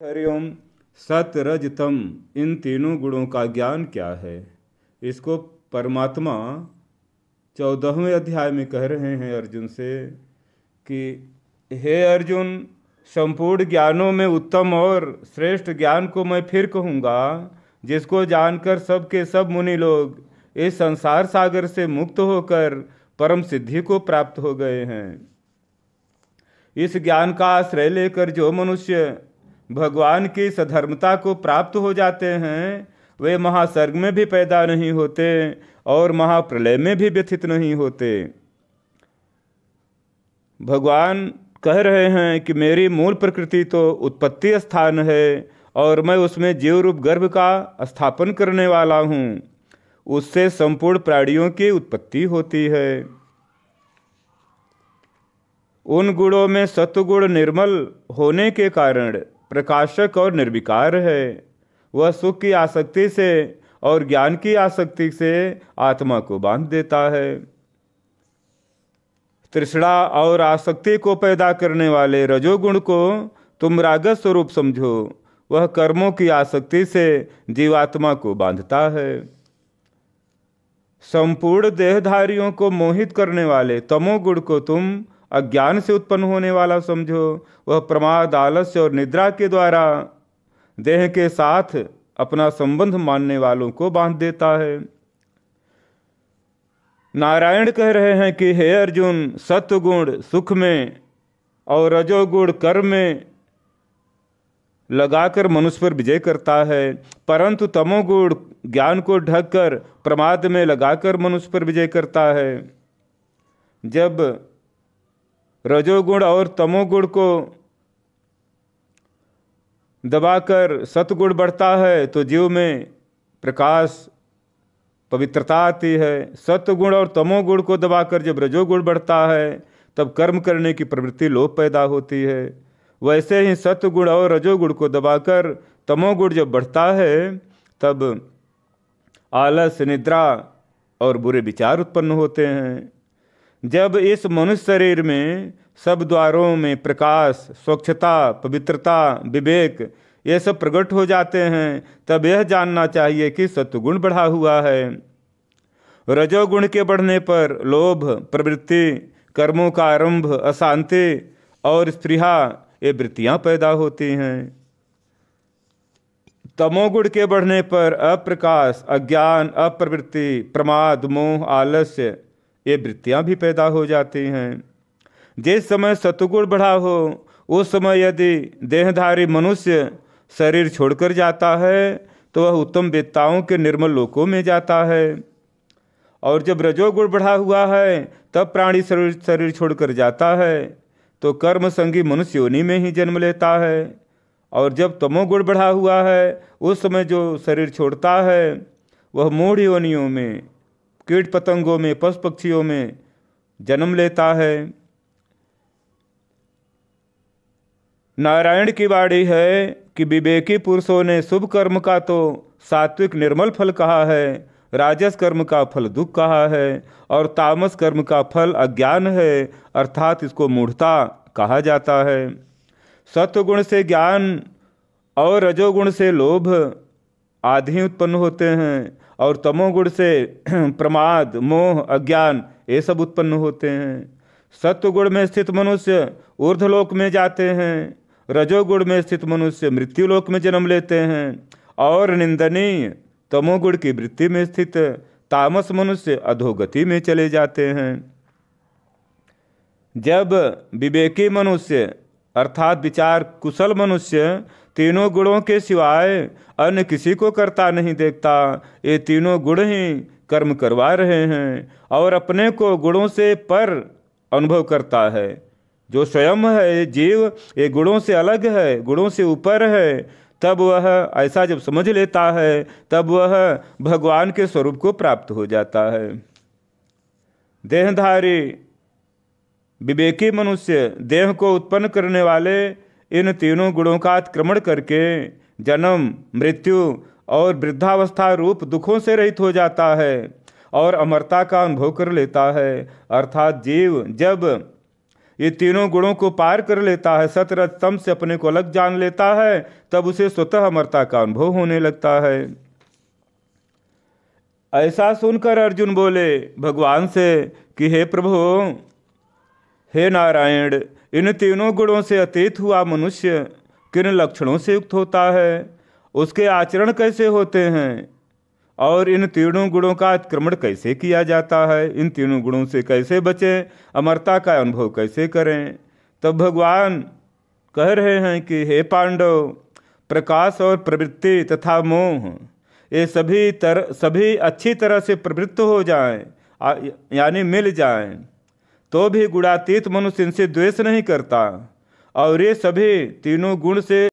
हरिओम। सत रज तम, इन तीनों गुणों का ज्ञान क्या है? इसको परमात्मा 14वें अध्याय में कह रहे हैं अर्जुन से कि हे अर्जुन, संपूर्ण ज्ञानों में उत्तम और श्रेष्ठ ज्ञान को मैं फिर कहूँगा, जिसको जानकर सब के सब मुनि लोग इस संसार सागर से मुक्त होकर परम सिद्धि को प्राप्त हो गए हैं। इस ज्ञान का आश्रय लेकर जो मनुष्य भगवान की सधर्मता को प्राप्त हो जाते हैं, वे महासर्ग में भी पैदा नहीं होते और महाप्रलय में भी व्यथित नहीं होते। भगवान कह रहे हैं कि मेरी मूल प्रकृति तो उत्पत्ति स्थान है और मैं उसमें जीव रूप गर्भ का स्थापन करने वाला हूँ। उससे संपूर्ण प्राणियों की उत्पत्ति होती है। उन गुणों में सत्वगुण निर्मल होने के कारण प्रकाशक और निर्विकार है। वह सुख की आसक्ति से और ज्ञान की आसक्ति से आत्मा को बांध देता है। तृष्णा और आसक्ति को पैदा करने वाले रजोगुण को तुम रागस स्वरूप समझो। वह कर्मों की आसक्ति से जीवात्मा को बांधता है। संपूर्ण देहधारियों को मोहित करने वाले तमोगुण को तुम अज्ञान से उत्पन्न होने वाला समझो। वह प्रमाद, आलस्य और निद्रा के द्वारा देह के साथ अपना संबंध मानने वालों को बांध देता है। नारायण कह रहे हैं कि हे अर्जुन, सत्वगुण सुख में और रजोगुण कर्म में लगाकर मनुष्य पर विजय करता है, परंतु तमोगुण ज्ञान को ढककर प्रमाद में लगाकर मनुष्य पर विजय करता है। जब रजोगुण और तमोगुण को दबाकर सतगुण बढ़ता है तो जीव में प्रकाश, पवित्रता आती है। सत्वगुण और तमोगुण को दबाकर जब रजोगुण बढ़ता है तब कर्म करने की प्रवृत्ति लोभ पैदा होती है। वैसे ही सत्वगुण और रजोगुण को दबाकर तमोगुण जब बढ़ता है तब आलस, निद्रा और बुरे विचार उत्पन्न होते हैं। जब इस मनुष्य शरीर में सब द्वारों में प्रकाश, स्वच्छता, पवित्रता, विवेक ये सब प्रकट हो जाते हैं तब यह जानना चाहिए कि सत्वगुण बढ़ा हुआ है। रजोगुण के बढ़ने पर लोभ, प्रवृत्ति, कर्मों का आरंभ, अशांति और स्पृहा ये वृत्तियां पैदा होती हैं। तमोगुण के बढ़ने पर अप्रकाश, अज्ञान, अप्रवृत्ति, प्रमाद, मोह, आलस्य ये वृत्तियां भी पैदा हो जाती हैं। जिस समय सत्वगुण बढ़ा हो उस समय यदि देहधारी मनुष्य शरीर छोड़कर जाता है तो वह उत्तम वेत्ताओं के निर्मल लोकों में जाता है, और जब रजोगुण बढ़ा हुआ है तब प्राणी शरीर छोड़कर जाता है तो कर्म संगी मनुष्य योनि में ही जन्म लेता है। और जब तमोगुण बढ़ा हुआ है उस समय जो शरीर छोड़ता है वह मूढ़ योनियों में, कीट पतंगों में, पशु पक्षियों में जन्म लेता है। नारायण की वाणी है कि विवेकी पुरुषों ने शुभ कर्म का तो सात्विक निर्मल फल कहा है, राजस कर्म का फल दुख कहा है और तामस कर्म का फल अज्ञान है, अर्थात इसको मूढ़ता कहा जाता है। सत्वगुण से ज्ञान और रजोगुण से लोभ आदि उत्पन्न होते हैं और तमोगुण से प्रमाद, मोह, अज्ञान ये सब उत्पन्न होते हैं। सत्वगुण में स्थित मनुष्य ऊर्ध्वलोक में जाते हैं, रजोगुण में स्थित मनुष्य मृत्युलोक में जन्म लेते हैं और निंदनीय तमोगुण की वृत्ति में स्थित तामस मनुष्य अधोगति में चले जाते हैं। जब विवेकी मनुष्य अर्थात विचार कुशल मनुष्य तीनों गुणों के सिवाय अन्य किसी को करता नहीं देखता, ये तीनों गुण ही कर्म करवा रहे हैं और अपने को गुणों से पर अनुभव करता है। जो स्वयं है जीव ये गुणों से अलग है, गुणों से ऊपर है, तब वह ऐसा जब समझ लेता है तब वह भगवान के स्वरूप को प्राप्त हो जाता है। देहधारी विवेकी मनुष्य देह को उत्पन्न करने वाले इन तीनों गुणों का अतिक्रमण करके जन्म, मृत्यु और वृद्धावस्था रूप दुखों से रहित हो जाता है और अमरता का अनुभव कर लेता है। अर्थात जीव जब ये तीनों गुणों को पार कर लेता है, सत रज तम से अपने को अलग जान लेता है, तब उसे स्वतः अमरता का अनुभव होने लगता है। ऐसा सुनकर अर्जुन बोले भगवान से कि हे प्रभु, हे नारायण, इन तीनों गुणों से अतीत हुआ मनुष्य किन लक्षणों से युक्त होता है, उसके आचरण कैसे होते हैं, और इन तीनों गुणों का अतिक्रमण कैसे किया जाता है, इन तीनों गुणों से कैसे बचें, अमरता का अनुभव कैसे करें। तब भगवान कह रहे हैं कि हे पांडव, प्रकाश और प्रवृत्ति तथा मोह ये सभी अच्छी तरह से प्रवृत्त हो जाएं, यानी मिल जाएं, तो भी गुणातीत मनुष्य इनसे द्वेष नहीं करता, और ये सभी तीनों गुण से